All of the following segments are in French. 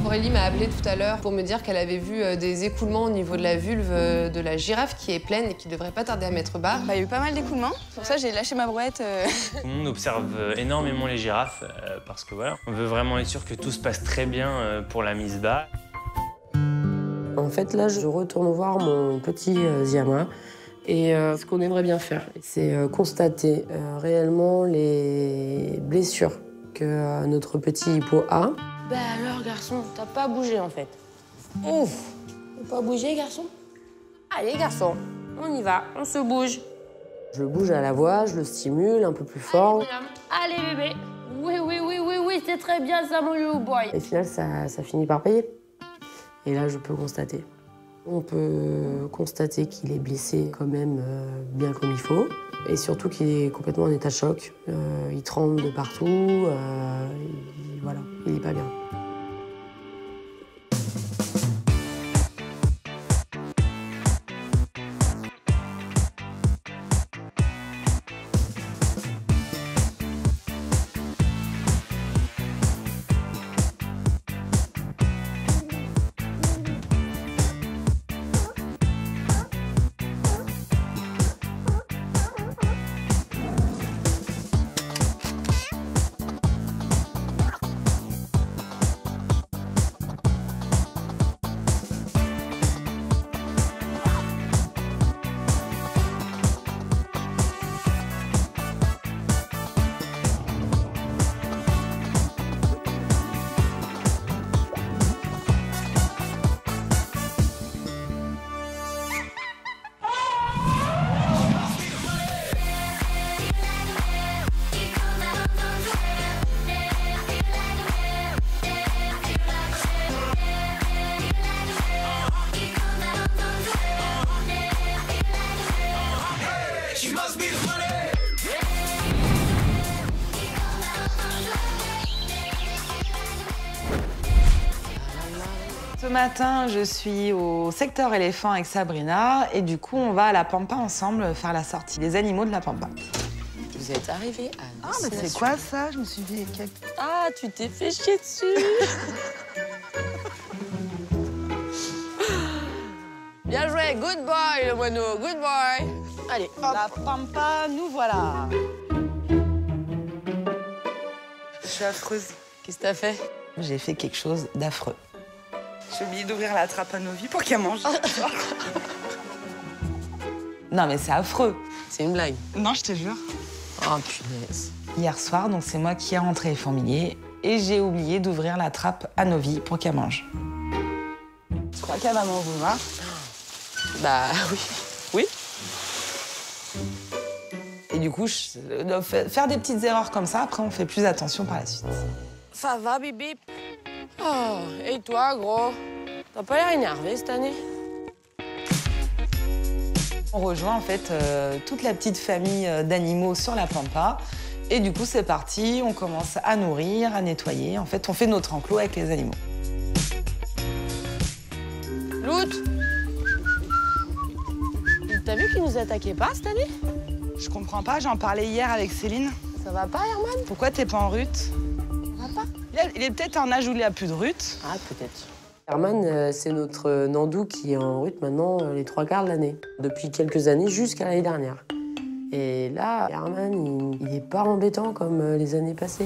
Aurélie m'a appelé tout à l'heure pour me dire qu'elle avait vu des écoulements au niveau de la vulve de la girafe qui est pleine et qui devrait pas tarder à mettre bas. Bah, il y a eu pas mal d'écoulements, c'est pour ça que j'ai lâché ma brouette. Tout le monde observe énormément les girafes parce que voilà, on veut vraiment être sûr que tout se passe très bien pour la mise bas. En fait, là, je retourne voir mon petit Ziama. Et ce qu'on aimerait bien faire, c'est constater réellement les blessures que notre petit hippo a. Bah alors, garçon, t'as pas bougé, en fait. Ouf, t'as pas bougé, garçon? Allez, garçon, on y va, on se bouge. Je le bouge à la voix, je le stimule un peu plus fort. Allez, bébé. Oui, c'est très bien ça, mon little boy. Et au final, ça finit par payer. Et là, je peux constater. On peut constater qu'il est blessé quand même bien comme il faut. Et surtout qu'il est complètement en état de choc. Il tremble de partout. Voilà, il n'est pas bien. Ce matin, je suis au secteur éléphant avec Sabrina et du coup, on va à la Pampa ensemble faire la sortie des animaux de la Pampa. Vous êtes arrivés à... Ah, mais c'est quoi ça? Je me suis dit... Ah, tu t'es fait chier dessus. Bien joué, good boy, le moineau, good boy. Allez, hop. La Pampa, nous voilà. Je suis affreuse. Qu'est-ce que t'as fait? J'ai fait quelque chose d'affreux. J'ai oublié d'ouvrir la trappe à Novi pour qu'elle mange. Non, mais c'est affreux. C'est une blague. Non, je te jure. Oh, punaise. Hier soir, donc c'est moi qui ai rentré les fourmiliers et j'ai oublié d'ouvrir la trappe à Novi pour qu'elle mange. Je crois qu'elle va m'en vouloir. Bah oui. Oui. Et du coup, faire des petites erreurs comme ça, après on fait plus attention par la suite. Ça va, bébé? Oh, et toi, gros? T'as pas l'air énervé cette année? On rejoint en fait toute la petite famille d'animaux sur la Pampa. Et du coup, c'est parti, on commence à nourrir, à nettoyer. En fait, on fait notre enclos avec les animaux. Lout! T'as vu qu'il nous attaquait pas cette année? Je comprends pas, j'en parlais hier avec Céline. Ça va pas, Herman? Pourquoi t'es pas en rut? Ça va pas? Il est peut-être en âge où il a plus de rut. Ah, peut-être. Herman, c'est notre Nandou qui est en rut maintenant les 3/4 de l'année. Depuis quelques années jusqu'à l'année dernière. Et là, Herman, il est pas embêtant comme les années passées.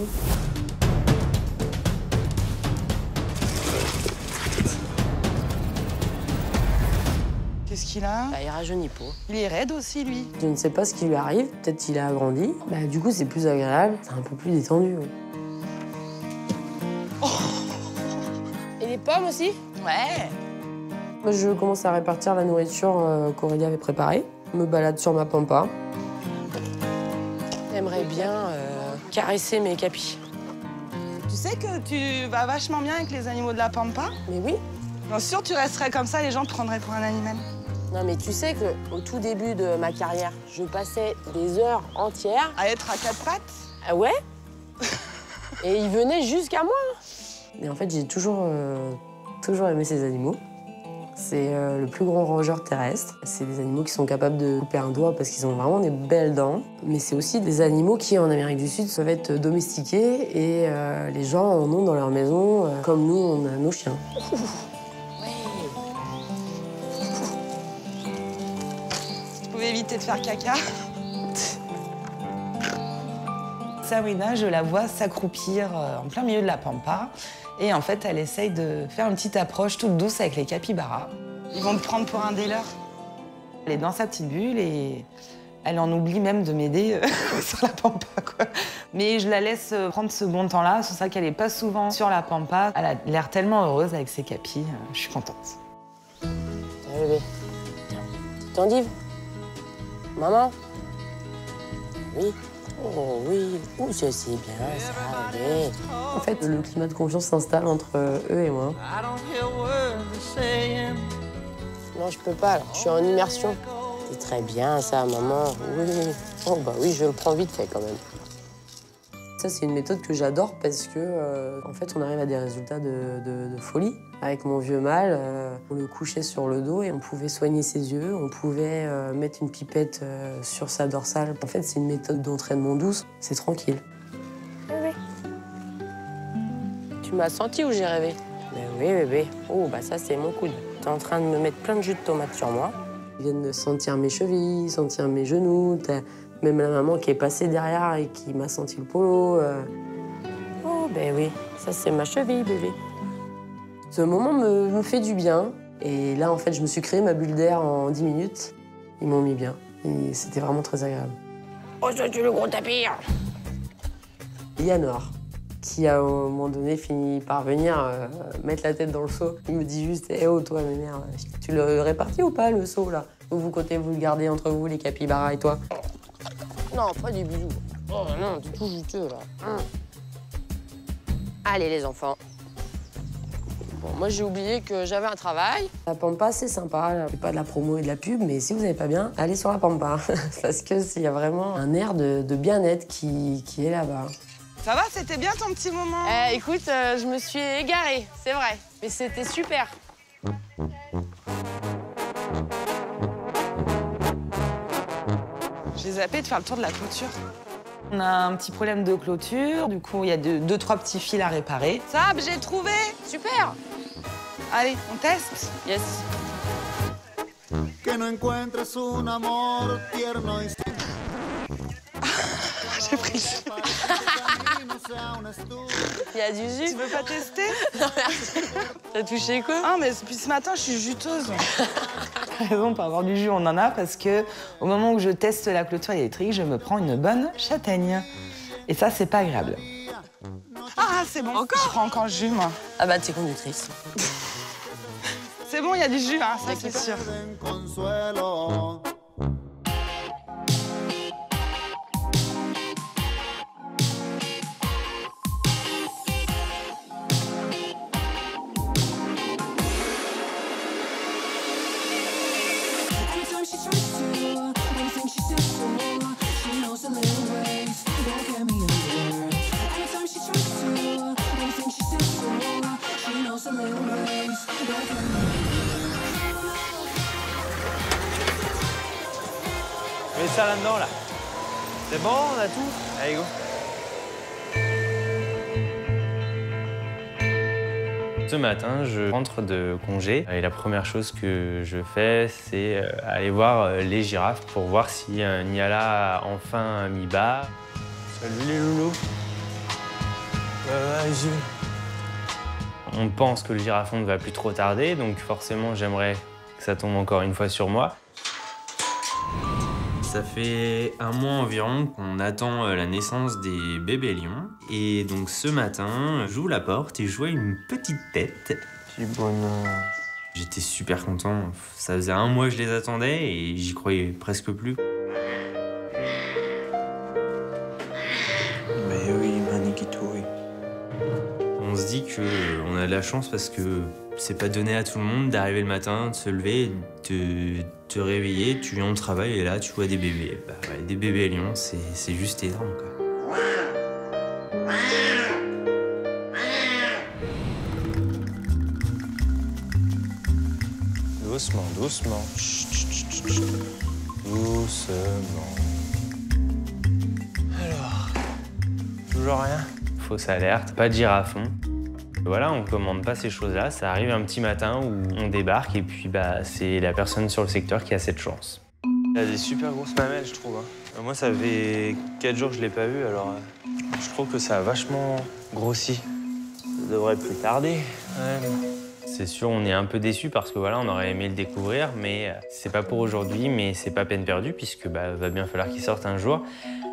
Qu'est-ce qu'il a? Bah, il rajeunit pas. Il est raide aussi, lui. Je ne sais pas ce qui lui arrive, peut-être qu'il a agrandi. Bah, du coup, c'est plus agréable, c'est un peu plus détendu. Ouais. Et les pommes aussi? Ouais. Moi, je commence à répartir la nourriture qu'Aurélie avait préparée. Je me balade sur ma Pampa. J'aimerais bien caresser mes capis. Tu sais que tu vas vachement bien avec les animaux de la Pampa? Mais oui. Bien sûr, tu resterais comme ça, les gens te prendraient pour un animal. Non, mais tu sais qu'au tout début de ma carrière, je passais des heures entières. À être à quatre pattes? Ah ouais? Et ils venaient jusqu'à moi. Et en fait, j'ai toujours aimé ces animaux. C'est le plus grand rongeur terrestre. C'est des animaux qui sont capables de couper un doigt parce qu'ils ont vraiment des belles dents. Mais c'est aussi des animaux qui, en Amérique du Sud, peuvent être domestiqués et les gens en ont dans leur maison, comme nous, on a nos chiens. Vous pouvez éviter de faire caca. Sabrina, je la vois s'accroupir en plein milieu de la pampa. Et en fait, elle essaye de faire une petite approche toute douce avec les capybaras. Ils vont te prendre pour un des leurs. Elle est dans sa petite bulle et elle en oublie même de m'aider sur la pampa, quoi. Mais je la laisse prendre ce bon temps-là. C'est ça qu'elle n'est pas souvent sur la pampa. Elle a l'air tellement heureuse avec ses capis. Je suis contente. Tiens, bébé. T'endives? Maman? Oui. Oh oui, oh, je sais bien, ça va. En fait, le climat de confiance s'installe entre eux et moi. Non, je peux pas, là. Je suis en immersion. C'est très bien, ça, maman. Oui. Oh, bah oui, je le prends vite fait, quand même. Ça, c'est une méthode que j'adore parce que, en fait, on arrive à des résultats de folie. Avec mon vieux mâle, on le couchait sur le dos et on pouvait soigner ses yeux, on pouvait mettre une pipette sur sa dorsale. En fait, c'est une méthode d'entraînement douce, c'est tranquille. Bébé. Tu m'as senti ou j'ai rêvé? Mais oui, bébé. Oh, bah ça, c'est mon coude. T'es en train de me mettre plein de jus de tomates sur moi. Ils viennent de sentir mes chevilles, sentir mes genoux. T'as même la maman qui est passée derrière et qui m'a senti le polo. Oh, ben oui. Ça, c'est ma cheville, bébé. Ce moment me fait du bien. Et là, en fait, je me suis créé ma bulle d'air en 10 minutes. Ils m'ont mis bien. Et c'était vraiment très agréable. Oh, ça, tu le gros tapir! Il y a Noir, qui a, au moment donné, fini par venir mettre la tête dans le seau. Il me dit juste, eh oh, toi, ma mère, tu le répartis ou pas, le seau, là? Ou vous comptez vous le garder entre vous, les capybaras et toi? Non, pas des bisous. Oh non, t'es tout juteux, là. Allez, les enfants. Bon, moi, j'ai oublié que j'avais un travail. La pampa, c'est sympa. C'est pas de la promo et de la pub, mais si vous n'allez pas bien, allez sur la pampa. Parce qu'il y a vraiment un air de bien-être qui est là-bas. Ça va, c'était bien ton petit moment? Écoute, je me suis égarée, c'est vrai. Mais c'était super. J'ai zappé de faire le tour de la clôture. On a un petit problème de clôture, du coup, il y a deux, trois petits fils à réparer. Sab, j'ai trouvé! Super! Allez, on teste? Yes. J'ai pris le jus. Il y a du jus. Tu veux pas tester? Non, merci. T'as touché quoi? Ah, mais depuis ce matin, je suis juteuse. T'as raison, pour avoir du jus, on en a, parce que au moment où je teste la clôture électrique, je me prends une bonne châtaigne. Et ça, c'est pas agréable. Ah, c'est bon. Encore? Je prends encore le jus, moi. Ah bah, t'es conductrice. C'est bon, il y a du jus, hein, ça, c'est sûr. Mets ça là-dedans, là. C'est bon, on a tout? Allez, go. Ce matin, je rentre de congé et la première chose que je fais, c'est aller voir les girafes pour voir si Niala a enfin mis bas. Salut les loulous. On pense que le girafon ne va plus trop tarder, donc forcément, j'aimerais que ça tombe encore une fois sur moi. Ça fait un mois environ qu'on attend la naissance des bébés lions. Et donc ce matin, j'ouvre la porte et je vois une petite tête. Petit bonheur. J'étais super content. Ça faisait un mois que je les attendais et j'y croyais presque plus. Mais oui, Manikitoué. On se dit qu'on a de la chance parce que c'est pas donné à tout le monde d'arriver le matin, de se lever, de te réveiller, tu viens au travail et là tu vois des bébés. Bah, ouais, des bébés lions, c'est juste énorme, quoi. Doucement, doucement. Chut, chut, chut, chut. Doucement. Alors, toujours rien? Fausse alerte, pas de girafon. Voilà, on commande pas ces choses-là, ça arrive un petit matin où on débarque et puis bah, c'est la personne sur le secteur qui a cette chance. Il a des super grosses mamelles, je trouve. Moi, ça fait 4 jours que je l'ai pas vu, alors je trouve que ça a vachement grossi. Ça devrait plus tarder. Ouais. C'est sûr, on est un peu déçus parce que voilà, on aurait aimé le découvrir, mais c'est pas pour aujourd'hui, mais c'est pas peine perdue puisque bah, va bien falloir qu'il sorte un jour.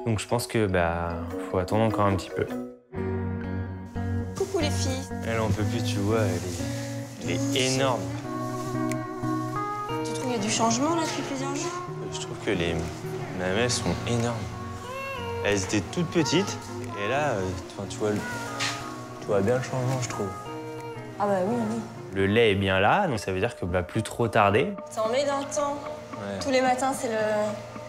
Donc je pense que bah, faut attendre encore un petit peu. Coucou les filles. Elle en peut plus, tu vois, elle est énorme. Tu trouves qu'il y a du changement là depuis plusieurs jours? Je trouve que les mamelles sont énormes. Elles étaient toutes petites, et là, tu vois bien le changement, je trouve. Ah bah oui, oui. Le lait est bien là, donc ça veut dire que bah, plus trop tarder. Ça en met dans le temps. Ouais. Tous les matins, c'est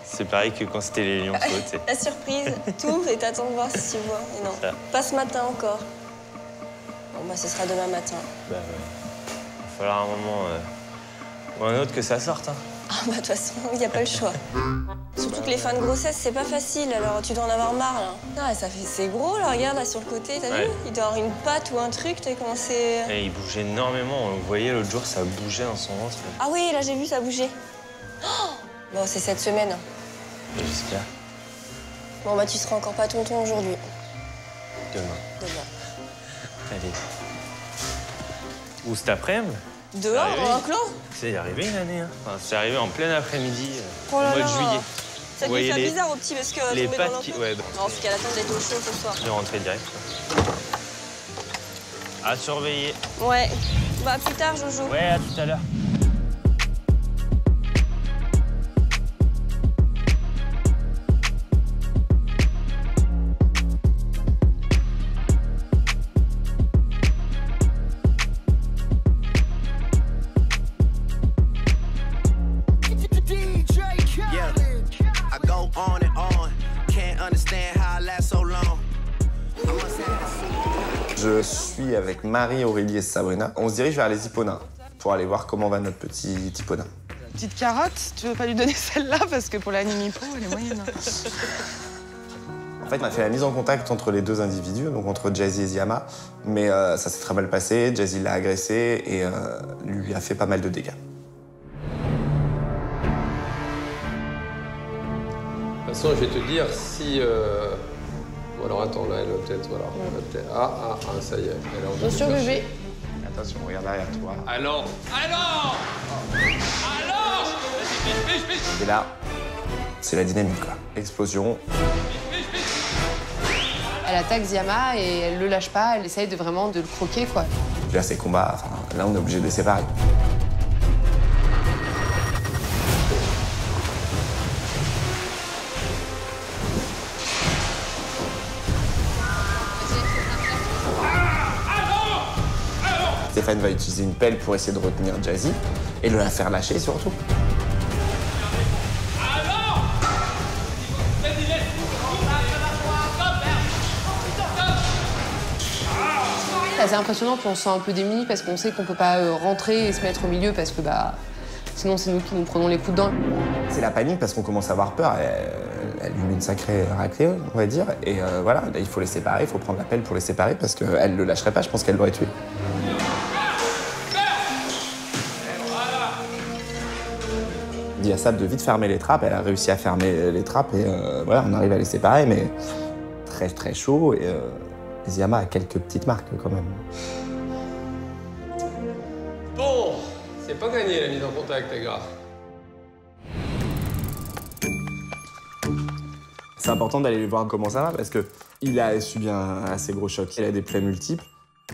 C'est pareil que quand c'était les lionceaux, tu sais. la surprise. Tout et t'attends de voir si tu vois. Et non, Ça. pas ce matin encore. Bon bah ce sera demain matin. Bah ouais. Il va falloir un moment ou un autre que ça sorte. Hein. Ah bah de toute façon, il n'y a pas le choix. Surtout que les fins de grossesse, c'est pas facile, alors tu dois en avoir marre là. Ah, c'est gros là, regarde là sur le côté, t'as Ouais. vu? Il doit avoir une patte ou un truc, t'as commencé. Et il bouge énormément. Vous voyez, l'autre jour, ça bougeait dans son ventre. Ah oui, là j'ai vu ça bouger. Oh bon, c'est cette semaine. J'espère. Bon bah tu seras encore pas tonton aujourd'hui. Demain. Demain. Allez. Ou cet après-midi. Dehors, Arrivé. dans un clos? C'est arrivé une année. Hein. Enfin, c'est arrivé en plein après-midi, Oh au là mois de là. juillet. Ça Vous lui voyez fait les- bizarre au petit parce que les tomber pattes dans qui- l'eau. ouais, bah. Non, parce qu'elle attend d'être au chaud ce soir. Je vais rentrer direct. À surveiller. Ouais. Bah à plus tard, Jojo. Ouais, à tout à l'heure. Yeah, I go on and on. Can't understand how I last so long. I must have. Je suis avec Marie, Aurélie et Sabrina. On se dirige vers les hipponains pour aller voir comment va notre petit hipponain. Petite carotte, tu veux pas lui donner celle-là parce que pour la Nimipo, elle est moyenne. En fait, on a fait la mise en contact entre les deux individus, donc entre Jazzy et Ziama, mais ça s'est très mal passé. Jazzy l'a agressé et lui a fait pas mal de dégâts. De toute façon, je vais te dire si... Bon, alors attends, là, elle va peut-être... Voilà, elle va peut-être... Ah, ça y est. Elle est en Attention bébé. Attention, regarde derrière toi. Alors Et là, c'est la dynamique, quoi. Explosion. Elle attaque Ziama et elle le lâche pas, elle essaye vraiment de le croquer quoi. Puis là, c'est combat. Enfin, là, on est obligé de les séparer. Stéphane va utiliser une pelle pour essayer de retenir Jazzy et de la faire lâcher surtout. C'est assez impressionnant, puis on se sent un peu démunis parce qu'on sait qu'on peut pas rentrer et se mettre au milieu parce que bah sinon c'est nous qui nous prenons les coups dedans. C'est la panique parce qu'on commence à avoir peur. Elle lui met une sacrée raclée, on va dire. Et voilà, là, il faut les séparer, il faut prendre la pelle pour les séparer parce qu'elle le lâcherait pas, je pense qu'elle l'aurait tué. Dit à Sab de vite fermer les trappes, elle a réussi à fermer les trappes et voilà, on arrive à les séparer, mais très très chaud et Ziama a quelques petites marques quand même. Bon, c'est pas gagné la mise en contact, les gars. C'est important d'aller voir comment ça va parce que il a subi un assez gros choc. Il a des plaies multiples.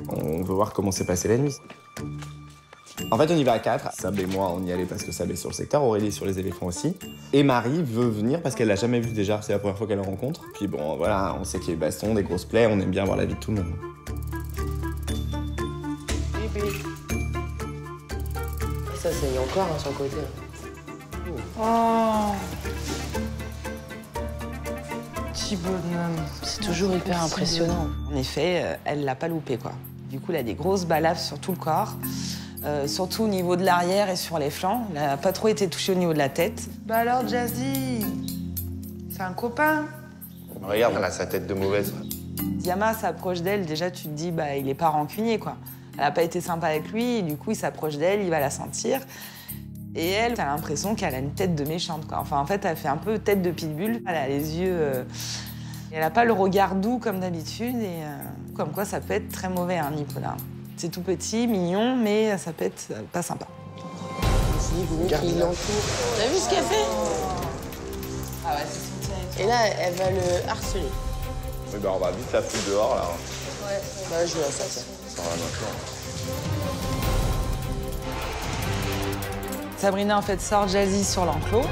On veut voir comment s'est passée la nuit. En fait, on y va à 4. Sab et moi, on y allait parce que Sab est sur le secteur. Aurélie est sur les éléphants aussi. Et Marie veut venir parce qu'elle l'a jamais vu déjà. C'est la première fois qu'elle le rencontre. Puis bon, voilà, on sait qu'il y a eu baston, des grosses plaies. On aime bien voir la vie de tout le monde. Ça saigne encore sur le côté. Oh, petit bonhomme. C'est toujours hyper impressionnant. En effet, elle l'a pas loupé, quoi. Du coup, elle a des grosses balafres sur tout le corps. surtout au niveau de l'arrière et sur les flancs. Elle n'a pas trop été touchée au niveau de la tête. Bah alors, Jazzy, c'est un copain. Regarde, elle a sa tête de mauvaise. Ziyama s'approche d'elle, déjà tu te dis, bah, il est pas rancunier, quoi. Elle n'a pas été sympa avec lui, et du coup, il s'approche d'elle, il va la sentir. Et elle, t'as l'impression qu'elle a une tête de méchante, quoi. Enfin, en fait, elle fait un peu tête de pitbull. Elle a les yeux... Elle n'a pas le regard doux comme d'habitude, et comme quoi ça peut être très mauvais, hein, Nicolas. C'est tout petit, mignon, mais ça peut être pas sympa. T'as vu ce qu'elle fait? Ah ouais, c'est son territoire. Et là, elle va le harceler. Mais bah, on va vite la foutre dehors, là. Ouais. Bah, je vois ça, tiens. Ça va maintenant. Sabrina, en fait, sort Jazzy sur l'enclos.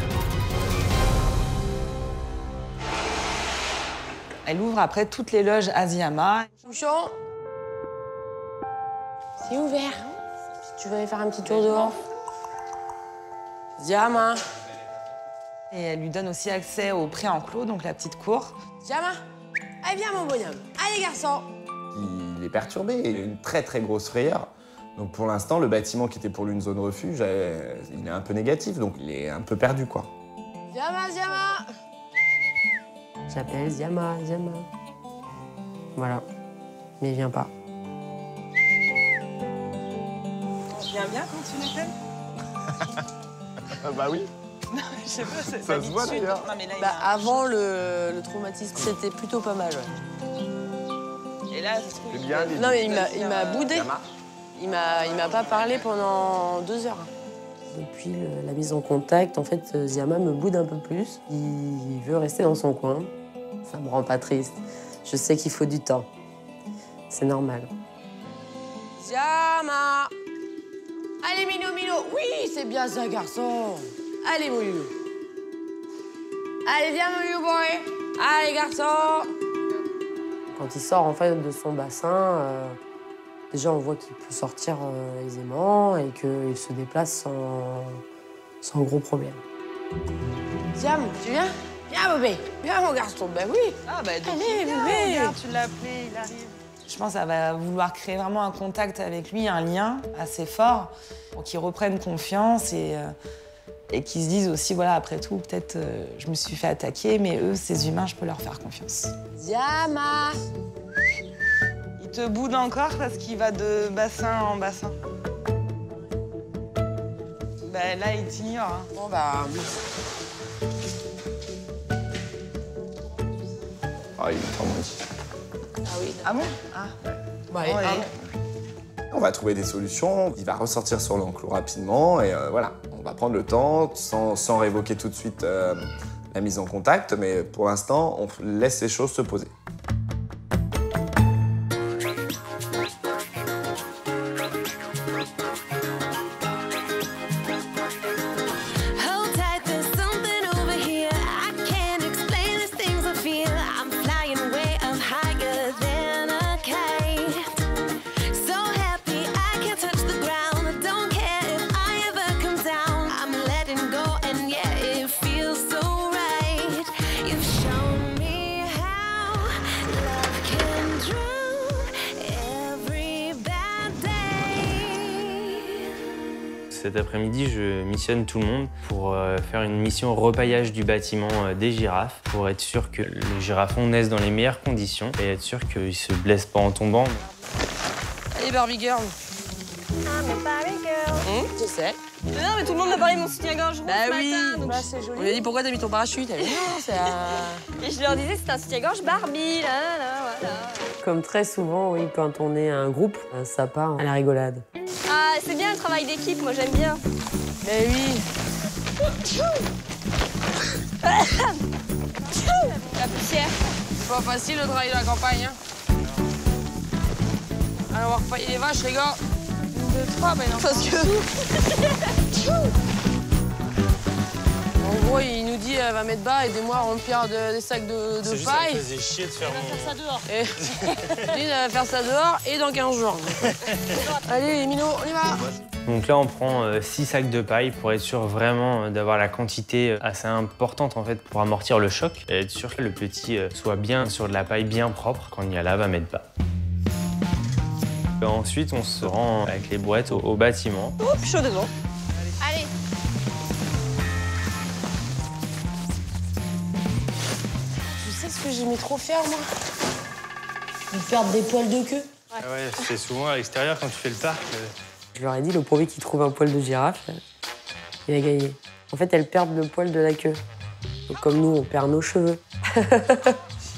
Elle ouvre après toutes les loges à Ziyama. Bouchon. C'est ouvert. Si tu veux aller faire un petit tour dehors. Ziyama. Et elle lui donne aussi accès au pré-enclos, donc la petite cour. Ziyama. Allez, viens, mon bonhomme. Allez, garçon. Il est perturbé, il a une très très grosse frayeur. Donc pour l'instant, le bâtiment qui était pour lui une zone refuge, il est un peu négatif, donc il est un peu perdu, quoi. Ziyama, Ziyama. J'appelle Ziyama. Voilà. Mais il vient pas. Tu viens bien quand tu l'appelles? Bah oui. Je sais pas, c'est ça se voit d'ailleurs. Avant le traumatisme, c'était plutôt pas mal. Ouais. Et là, ça se trouve, C'est bien, Non, mais il m'a boudé. Il m'a pas parlé pendant 2 heures. Depuis la mise en contact, en fait, Ziyama me boude un peu plus. Il veut rester dans son coin. Ça me rend pas triste. Je sais qu'il faut du temps. C'est normal. Ziyama. Allez, Minou. Oui, c'est bien ça, garçon. Allez, mon Minou. Allez, viens, mon Minou boy. Allez, garçon. Quand il sort en fait de son bassin, déjà on voit qu'il peut sortir aisément et qu'il se déplace sans gros problème. Ziyam, tu viens? Viens, bébé. Viens, mon garçon. Ben oui. Ah, bah, allez, bébé. Regarde, tu l'as appelé, il arrive. Je pense qu'elle va vouloir créer vraiment un contact avec lui, un lien assez fort, pour qu'ils reprennent confiance et qu'ils se disent aussi, voilà, après tout, peut-être je me suis fait attaquer, mais eux, ces humains, je peux leur faire confiance. Ziyama. Il te boude encore parce qu'il va de bassin en bassin. Ben là, il t'ignore. Hein. Bon, bah... Ah, il est traumatisé. Ah oui. Ah bon? Ah. Bon, allez, On va trouver des solutions. Il va ressortir sur l'enclos rapidement et voilà. On va prendre le temps sans révoquer tout de suite la mise en contact, mais pour l'instant, on laisse les choses se poser. Cet après-midi, je missionne tout le monde pour faire une mission repaillage du bâtiment des girafes pour être sûr que les girafons naissent dans les meilleures conditions et être sûr qu'ils ne se blessent pas en tombant. Allez, Barbie Girl. Ah, mais Barbie Girl. Je sais. Mais non, mais tout le monde m'a parlé de mon soutien-gorge rouge Bah ce oui. matin, donc Bah, c'est joli. On lui a dit pourquoi t'as mis ton parachute. Elle dit non, c'est Et je leur disais, c'est un soutien-gorge Barbie, là, voilà. Comme très souvent, oui, quand on est un groupe, ça part à la rigolade. Ah, c'est bien le travail d'équipe, moi j'aime bien. Mais oui. La poussière. C'est pas facile le travail de la campagne. Hein. Allez, on va repailler les vaches, les gars. 1, 2, 3, ben non. Parce que... En gros, il nous dit, elle va mettre bas, aidez-moi à remplir des sacs de paille. Ça faisait chier de faire faire ça dehors. Et... il va faire ça dehors et dans 15 jours. Allez, les minots, on y va. Donc là, on prend 6 sacs de paille pour être sûr vraiment d'avoir la quantité assez importante en fait pour amortir le choc et être sûr que le petit soit bien sur de la paille bien propre quand Niala va mettre bas. Ensuite, on se rend avec les brouettes au bâtiment. Hop, chaud devant. Allez. Tu sais ce que j'aimais trop faire, moi? Lui perdre des poils de queue. Ouais, c'est souvent à l'extérieur quand tu fais le parc. Je leur ai dit, le premier qui trouve un poil de girafe, il a gagné. En fait, elles perdent le poil de la queue. Donc, comme nous, on perd nos cheveux.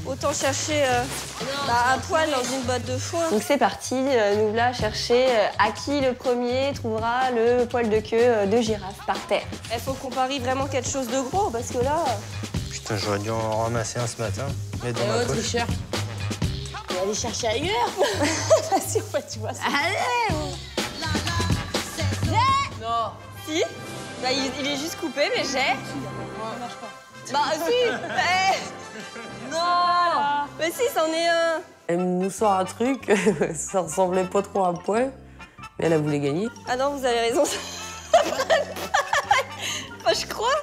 Autant chercher un poil dans une botte de foin. Donc c'est parti, nous voilà chercher à qui le premier trouvera le poil de queue de girafe par terre. Il faut qu'on parie vraiment quelque chose de gros parce que là... Putain, j'aurais dû en ramasser un ce matin. Mettre dans ma poche. tricheur. On va aller chercher ailleurs. Vas-y, tu vois ça. Allez. Non. Si. Bah, il est juste coupé, mais j'ai... Ça marche pas. Bah si. Non. Mais si, c'en est un. Elle nous sort un truc, ça ressemblait pas trop à un poil, mais elle a voulu gagner. Ah non, vous avez raison. Enfin, je crois.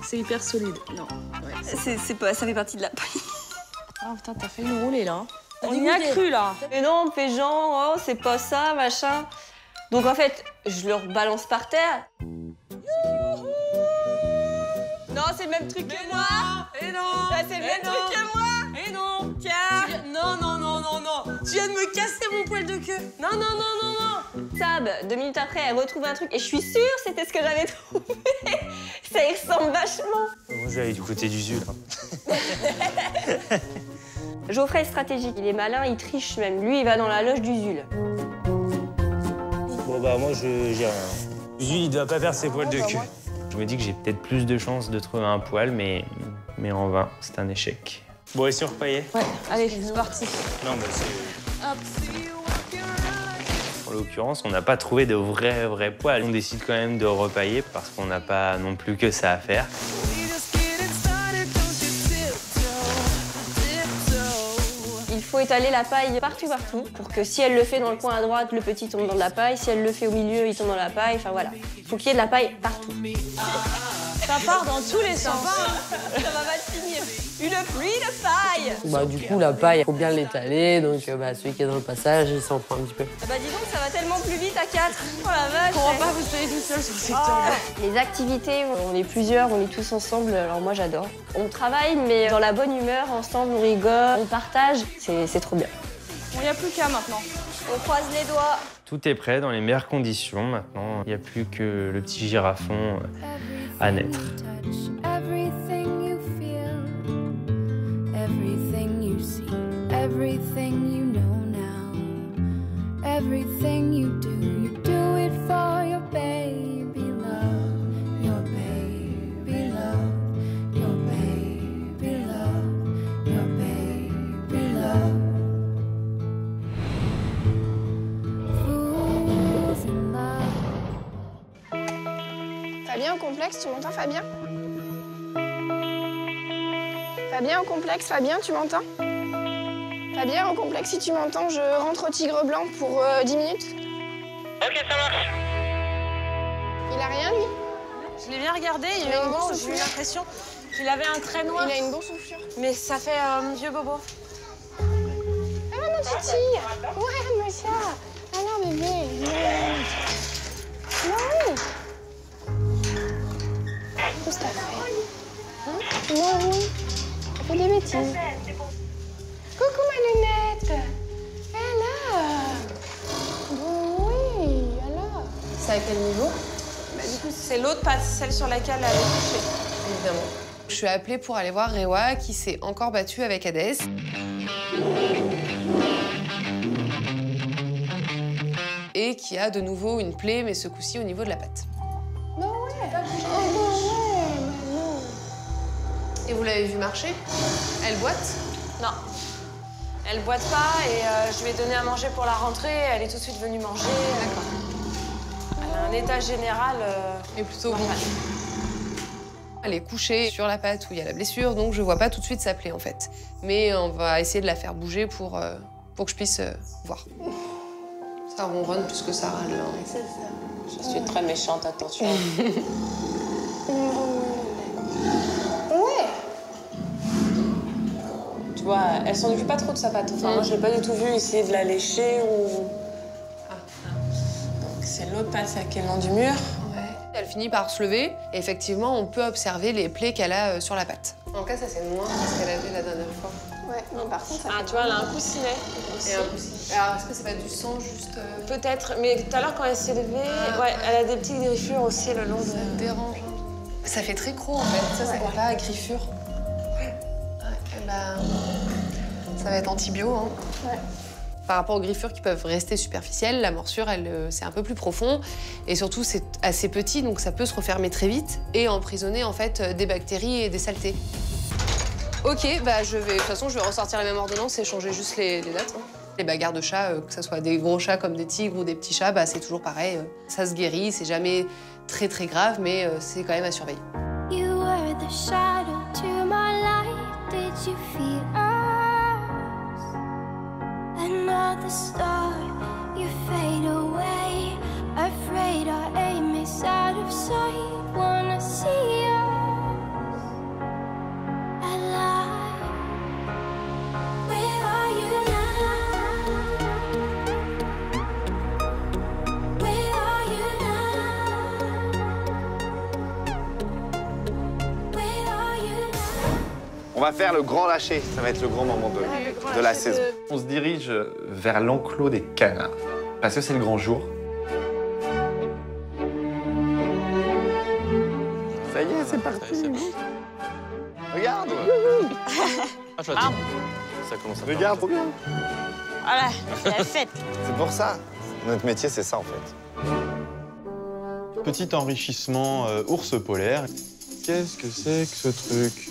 C'est hyper solide. Non. Ouais. C'est pas, ça fait partie de la paille. Ah putain, t'as fait une roulée là. On y a cru là. Mais non, on fait genre, oh, c'est pas ça, machin. Donc en fait, je leur balance par terre. Non, c'est le même truc que moi. Et non. C'est le même truc que moi. Et non. Tiens. Non. Tu viens de me casser mon poil de queue. Non. Sab, 2 minutes après, elle retrouve un truc et je suis sûre que c'était ce que j'avais trouvé. Ça y ressemble vachement. Moi, je vais aller du côté du Zul. Geoffrey est stratégique, il est malin, il triche même. Lui, il va dans la loge du Zul. Bon, bah, moi, j'ai rien. Zul, il doit pas perdre ses poils de queue. Je me dis que j'ai peut-être plus de chances de trouver un poil, mais en vain, c'est un échec. Bon, et si on repaillait? Ouais, allez, c'est parti. Non, bah, c'est... En l'occurrence, on n'a pas trouvé de vrais poils. On décide quand même de repailler parce qu'on n'a pas non plus que ça à faire. Il faut étaler la paille partout pour que si elle le fait dans le coin à droite, le petit tombe dans de la paille. Si elle le fait au milieu, il tombe dans la paille. Enfin voilà, il faut qu'il y ait de la paille partout. Ça part dans tous les sens. Ça va mal finir. Une pluie de paille. Bah, du coup, la paille, il faut bien l'étaler, donc celui qui est dans le passage, il s'en prend un petit peu. Ah bah dis donc, ça va tellement plus vite à 4. Oh la vache. On va pas vous soyez tout seul sur le secteur-là. Les activités, on est plusieurs, on est tous ensemble, alors moi j'adore. On travaille, mais dans la bonne humeur, ensemble, on rigole, on partage, c'est trop bien. Il n'y a plus qu'à maintenant. On croise les doigts. Tout est prêt dans les meilleures conditions. Maintenant, il n'y a plus que le petit girafon à naître. Everything you feel, everything you see, everything you know now, everything you do it for your baby love, your baby love, your baby love, your baby love. Fools in love. Fabien au complexe, tu m'entends Fabien? Fabien au complexe, Fabien, tu m'entends? Fabien au complexe, si tu m'entends, je rentre au Tigre Blanc pour 10 minutes. Ok, ça marche. Il a rien, lui? Je l'ai bien regardé, il y a une bonne soufflure. J'ai eu l'impression qu'il avait un trait noir. Il a une boursouflure. Mais ça fait vieux bobo. Ah non, Titi! Ouais, mon chat! Ah non, bébé! Non! Qu'est-ce que t'as fait? Hein? Non, t'as fait des bêtises. Coucou ma lunette! Alors? Oui, alors? C'est à quel niveau? Bah, du coup, c'est l'autre, pas celle sur laquelle elle est couchée. Évidemment. Je suis appelée pour aller voir Rewa qui s'est encore battue avec Hadès. Et qui a de nouveau une plaie, mais ce coup-ci au niveau de la patte. Non, ouais! Oh, non, ouais! Mais non! Et vous l'avez vu marcher? Elle boite? Non. Elle boite pas et je lui ai donné à manger pour la rentrée. Elle est tout de suite venue manger. D'accord. Elle a un état général Et plutôt bon. normal. Elle est couchée sur la patte où il y a la blessure, donc je vois pas tout de suite sa plaie en fait. Mais on va essayer de la faire bouger pour que je puisse voir. Ça ronronne plus que ça râle. Hein. C'est ça. Je suis très méchante, attention. Ouais! Tu vois, elle s'en occupe pas trop de sa patte. Enfin, moi, je l'ai pas du tout vu essayer de la lécher ou... Donc, c'est l'autre patte qui est le long du mur. Elle finit par se lever et effectivement, on peut observer les plaies qu'elle a sur la patte. En tout cas, ça c'est moins que ce qu'elle avait la dernière fois. Ouais, mais par contre, ça tu vois, elle a un coussinet. Et un coussinet. Alors, est-ce que c'est pas du sang juste Peut-être, mais tout à l'heure, quand elle s'est levée, elle a des petites griffures aussi le long de... Ça me dérange. Ça fait très croc en fait. Ça, c'est pas à griffure. Ça va être antibio. Hein. Ouais. Par rapport aux griffures qui peuvent rester superficielles, la morsure, c'est un peu plus profond. Et surtout, c'est assez petit, donc ça peut se refermer très vite et emprisonner en fait des bactéries et des saletés. Ok, bah de toute façon, je vais ressortir les mêmes ordonnances et changer juste les dates. Hein. Les bagarres de chats, que ce soit des gros chats comme des tigres ou des petits chats, c'est toujours pareil. Ça se guérit, c'est jamais très très grave, mais c'est quand même à surveiller. You were the shadow to my light. Did you feel us? Another star, you fade away. Afraid our aim is out of sight. Wanna see us alive. Where are you now? Where are you now? Where are you now? On va faire le grand lâcher, ça va être le grand moment de la saison. On se dirige vers l'enclos des canards, parce que c'est le grand jour. Ça y est, c'est parti. Regarde. Ça commence à regarde, trop bien. Voilà, c'est la fête. C'est pour ça. Notre métier, c'est ça en fait. Petit enrichissement ours polaire. Qu'est-ce que c'est que ce truc?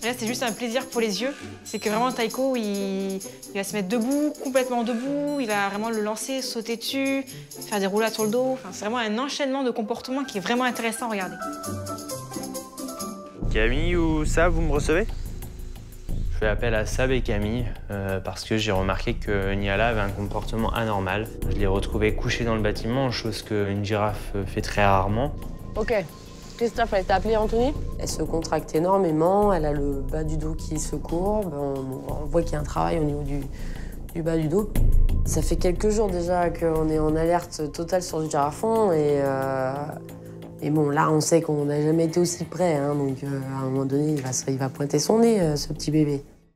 Là, c'est juste un plaisir pour les yeux. C'est que vraiment, Taiko, il va se mettre debout, complètement debout. Il va vraiment le lancer, sauter dessus, faire des roulades sur le dos. Enfin, c'est vraiment un enchaînement de comportements qui est vraiment intéressant à regarder. Camille ou Sab, vous me recevez? Je fais appel à Sab et Camille parce que j'ai remarqué que Niala avait un comportement anormal. Je l'ai retrouvée couchée dans le bâtiment, chose qu'une girafe fait très rarement. Ok. Christophe, elle t'a appelé Anthony? Elle se contracte énormément, elle a le bas du dos qui se courbe, on voit qu'il y a un travail au niveau du bas du dos. Ça fait quelques jours déjà qu'on est en alerte totale sur le girafon et bon, là, on sait qu'on n'a jamais été aussi près, hein, donc à un moment donné, il va pointer son nez, ce petit bébé.